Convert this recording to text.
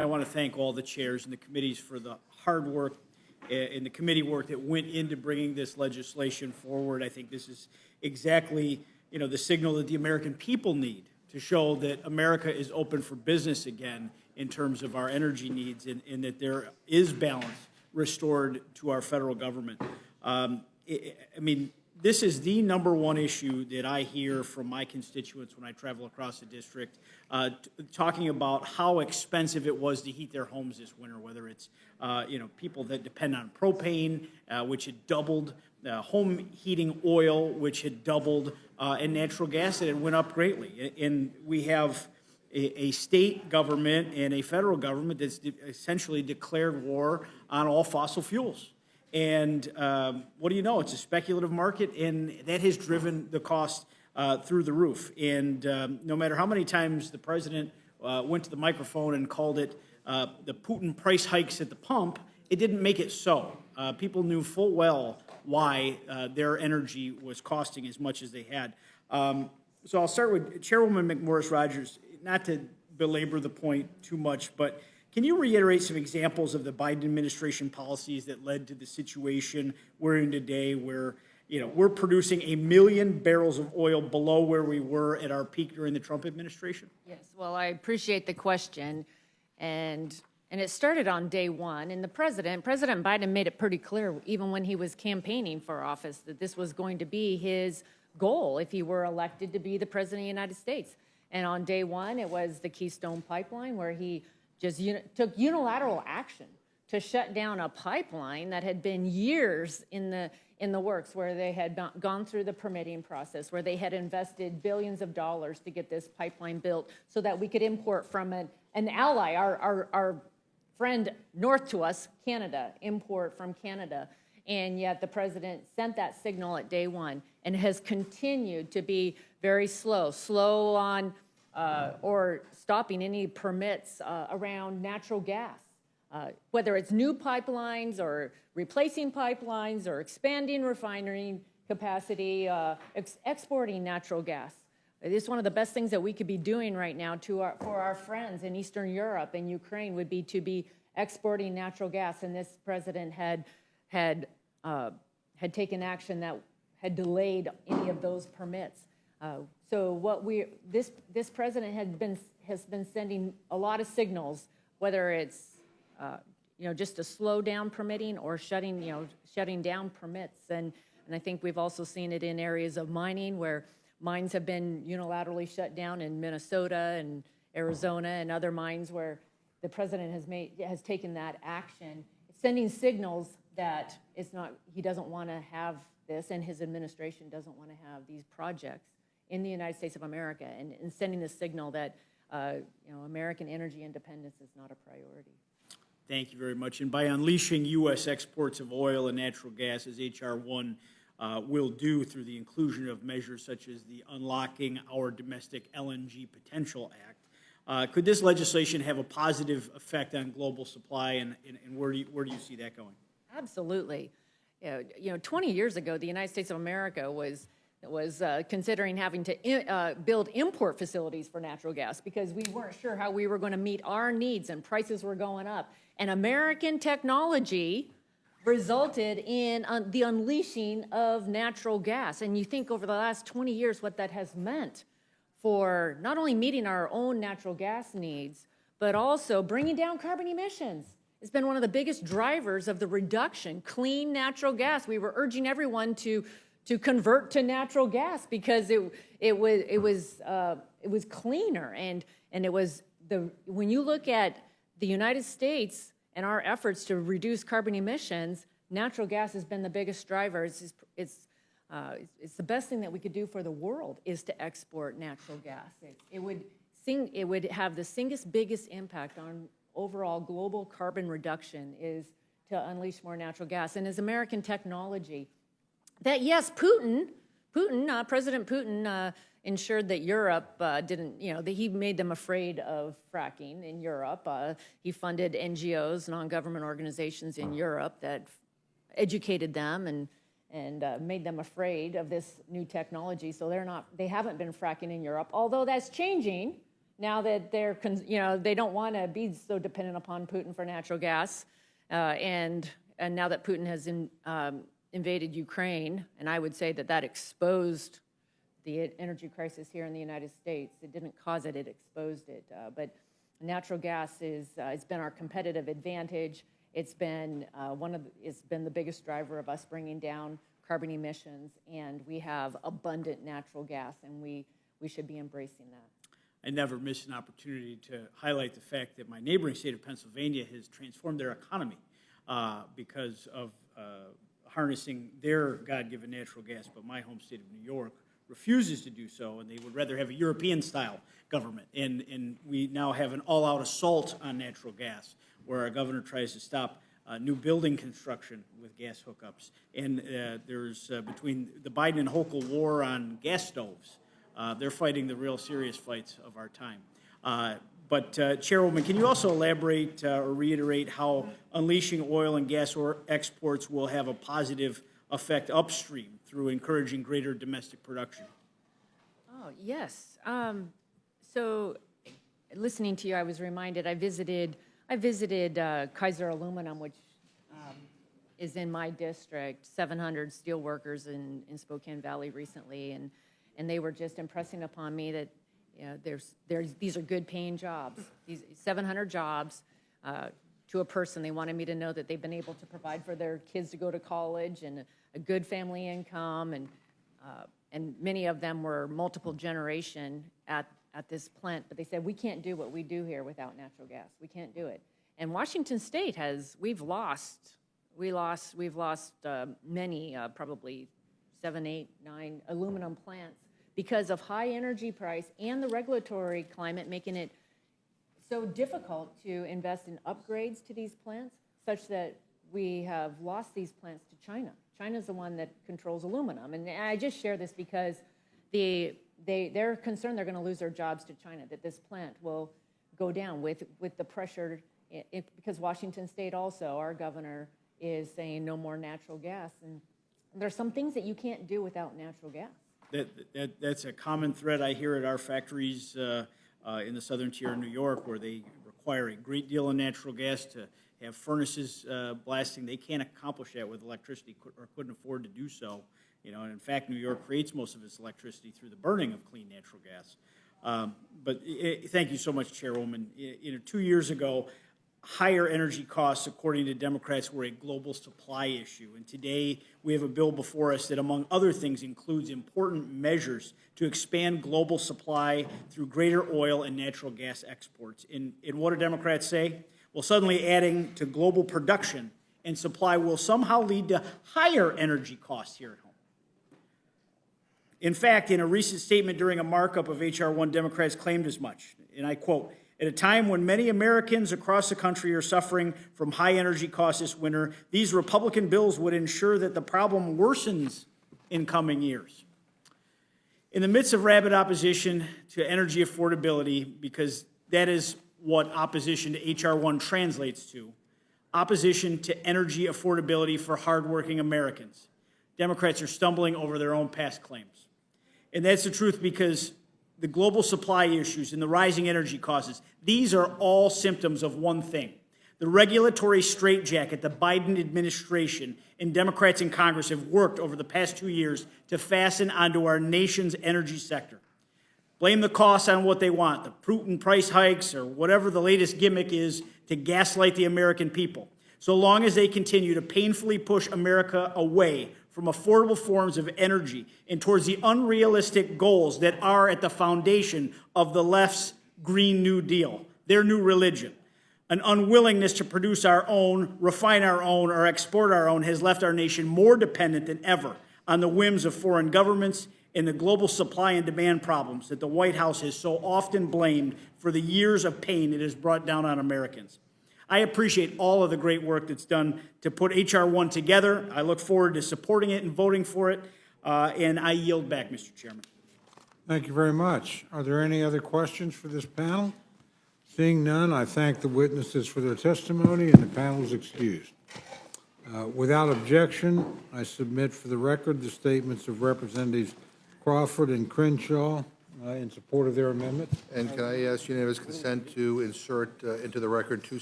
I want to thank all the chairs and the committees for the hard work and the committee work that went into bringing this legislation forward. I think this is exactly, the signal that the American people need to show that America is open for business again in terms of our energy needs, and that there is balance restored to our federal government. This is the #1 issue that I hear from my constituents when I travel across the district, talking about how expensive it was to heat their homes this winter, whether it's, people that depend on propane, which had doubled, home heating oil, which had doubled, and natural gas that had went up greatly. And we have a state government and a federal government that's essentially declared war on all fossil fuels. And what do you know? It's a speculative market, and that has driven the cost through the roof. And no matter how many times the president went to the microphone and called it the Putin price hikes at the pump, it didn't make it so. People knew full well why their energy was costing as much as they had. So I'll start with Chairwoman McMorris Rodgers, not to belabor the point too much, but can you reiterate some examples of the Biden administration policies that led to the situation we're in today, where we're producing 1 million barrels of oil below where we were at our peak during the Trump administration? Yes, well, I appreciate the question, and it started on day one. And President Biden made it pretty clear, even when he was campaigning for office, that this was going to be his goal if he were elected to be the president of the United States. And on day one, it was the Keystone Pipeline, where he just took unilateral action to shut down a pipeline that had been years in the works, where they had gone through the permitting process, where they had invested billions of dollars to get this pipeline built so that we could import from an ally, our friend north to us, Canada, import from Canada. And yet the president sent that signal at day one and has continued to be very slow on or stopping any permits around natural gas, whether it's new pipelines or replacing pipelines or expanding refinery capacity, exporting natural gas. It is one of the best things that we could be doing right now for our friends in Eastern Europe and Ukraine would be to be exporting natural gas. And this president had taken action that had delayed any of those permits. So this president has been sending a lot of signals, whether it's just to slow down permitting or shutting down permits, and I think we've also seen it in areas of mining, where mines have been unilaterally shut down in Minnesota and Arizona and other mines, where the president has taken that action, sending signals that he doesn't want to have this, and his administration doesn't want to have these projects in the United States of America, and sending the signal that American energy independence is not a priority. Thank you very much. And by unleashing U.S. exports of oil and natural gas, as H.R. 1 will do through the inclusion of measures such as the Unlocking Our Domestic LNG Potential Act, could this legislation have a positive effect on global supply, and where do you see that going? Absolutely. 20 years ago, the United States of America was considering having to build import facilities for natural gas because we weren't sure how we were going to meet our needs, and prices were going up. And American technology resulted in the unleashing of natural gas. And you think over the last 20 years what that has meant for not only meeting our own natural gas needs, but also bringing down carbon emissions. It's been one of the biggest drivers of the reduction. Clean natural gas. We were urging everyone to convert to natural gas because it was cleaner, and it was when you look at the United States and our efforts to reduce carbon emissions, natural gas has been the biggest driver. It's the best thing that we could do for the world is to export natural gas. It would have the single biggest impact on overall global carbon reduction is to unleash more natural gas. And as American technology, that yes, President Putin ensured that Europe didn't, that he made them afraid of fracking in Europe. He funded NGOs, non-government organizations in Europe that educated them and made them afraid of this new technology. So they haven't been fracking in Europe, although that's changing now that they're, they don't want to be so dependent upon Putin for natural gas, and now that Putin has invaded Ukraine, and I would say that that exposed the energy crisis here in the United States. It didn't cause it, it exposed it. But natural gas it's been our competitive advantage. It's been it's been the biggest driver of us bringing down carbon emissions, and we have abundant natural gas, and we should be embracing that. I never miss an opportunity to highlight the fact that my neighboring state of Pennsylvania has transformed their economy because of harnessing their God-given natural gas, but my home state of New York refuses to do so, and they would rather have a European-style government. And we now have an all-out assault on natural gas, where our governor tries to stop new building construction with gas hookups. And there's, between the Biden and Hochul war on gas stoves, they're fighting the real serious fights of our time. But Chairwoman, can you also elaborate or reiterate how unleashing oil and gas exports will have a positive effect upstream through encouraging greater domestic production? Oh, yes. So listening to you, I was reminded, I visited Kaiser Aluminum, which is in my district, 700 steel workers in Spokane Valley recently, and they were just impressing upon me that these are good paying jobs, these 700 jobs to a person. They wanted me to know that they've been able to provide for their kids to go to college and a good family income, and many of them were multiple generation at this plant, but they said, we can't do what we do here without natural gas. We can't do it. And Washington State we've lost many, probably 7, 8, 9 aluminum plants because of high energy price and the regulatory climate making it so difficult to invest in upgrades to these plants, such that we have lost these plants to China. China's the one that controls aluminum. And I just share this because they're concerned they're going to lose their jobs to China, that this plant will go down with the pressure, because Washington State also, our governor, is saying no more natural gas. And there's some things that you can't do without natural gas. That's a common thread I hear at our factories in the southern tier of New York, where they require a great deal of natural gas to have furnaces blasting. They can't accomplish that with electricity, or couldn't afford to do so. And in fact, New York creates most of its electricity through the burning of clean natural gas. But thank you so much, Chairwoman. 2 years ago, higher energy costs, according to Democrats, were a global supply issue. And today, we have a bill before us that, among other things, includes important measures to expand global supply through greater oil and natural gas exports. And what do Democrats say? Well, suddenly adding to global production and supply will somehow lead to higher energy costs here at home. In fact, in a recent statement during a markup of H.R. 1, Democrats claimed as much, and I quote, "At a time when many Americans across the country are suffering from high energy costs this winter, these Republican bills would ensure that the problem worsens in coming years." In the midst of rabid opposition to energy affordability, because that is what opposition to H.R. 1 translates to, opposition to energy affordability for hardworking Americans, Democrats are stumbling over their own past claims. And that's the truth, because the global supply issues and the rising energy costs, these are all symptoms of one thing: the regulatory straitjacket the Biden administration and Democrats in Congress have worked over the past 2 years to fasten onto our nation's energy sector. Blame the costs on what they want, the Putin price hikes or whatever the latest gimmick is to gaslight the American people, so long as they continue to painfully push America away from affordable forms of energy and towards the unrealistic goals that are at the foundation of the left's Green New Deal, their new religion. An unwillingness to produce our own, refine our own, or export our own has left our nation more dependent than ever on the whims of foreign governments and the global supply and demand problems that the White House has so often blamed for the years of pain it has brought down on Americans. I appreciate all of the great work that's done to put H.R. 1 together. I look forward to supporting it and voting for it, and I yield back, Mr. Chairman. Thank you very much. Are there any other questions for this panel? Seeing none, I thank the witnesses for their testimony, and the panel is excused. Without objection, I submit for the record the statements of Representatives Crawford and Crenshaw in support of their amendment. And can I ask unanimous consent to insert into the record two